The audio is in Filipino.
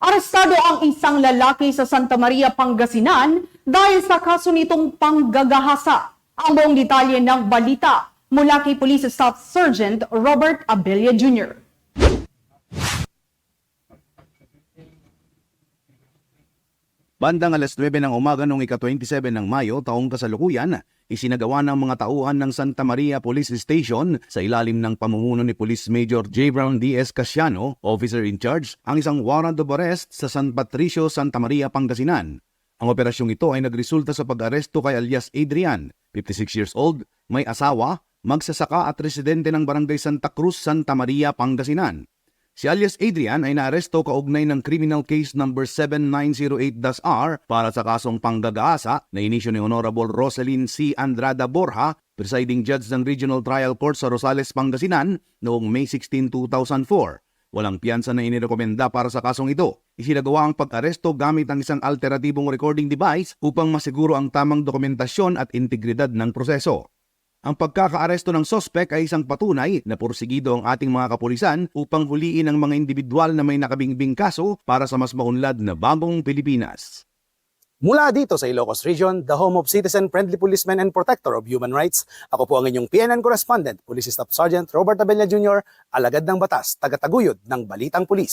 Arestado ang isang lalaki sa Santa Maria, Pangasinan dahil sa kaso nitong panggagahasa. Ang buong detalye ng balita mula kay Police Staff Sergeant Robert Abella Jr. Bandang alas 9 ng umaga noong ika-27 ng Mayo taong kasalukuyan, isinagawa ng mga tauhan ng Santa Maria Police Station sa ilalim ng pamumuno ni Police Major J. Brown D.S. Casiano, Officer in Charge, ang isang warrant of arrest sa San Patricio, Santa Maria, Pangasinan. Ang operasyong ito ay nagresulta sa pag-aresto kay alias Adrian, 56 years old, may asawa, magsasaka at residente ng Barangay Santa Cruz, Santa Maria, Pangasinan. Si alias Adrian ay naaresto kaugnay ng criminal case number 7908-R para sa kasong panggagaasa na inisyo ni Honorable Rosalyn C. Andrada Borja, presiding judge ng Regional Trial Court sa Rosales, Pangasinan noong May 16, 2004. Walang piyansa na inirekomenda para sa kasong ito. Isinagawa ang pag-aresto gamit ang isang alternatibong recording device upang masiguro ang tamang dokumentasyon at integridad ng proseso. Ang pagkakaaresto ng sospek ay isang patunay na porsigido ang ating mga kapulisan upang huliin ang mga individual na may nakabingbing kaso para sa mas maunlad na bagong Pilipinas. Mula dito sa Ilocos Region, the home of citizen-friendly policemen and protector of human rights, ako po ang inyong PNN correspondent, Police Staff Sergeant Robert Abella Jr., alagad ng batas, tagataguyod ng Balitang Pulis.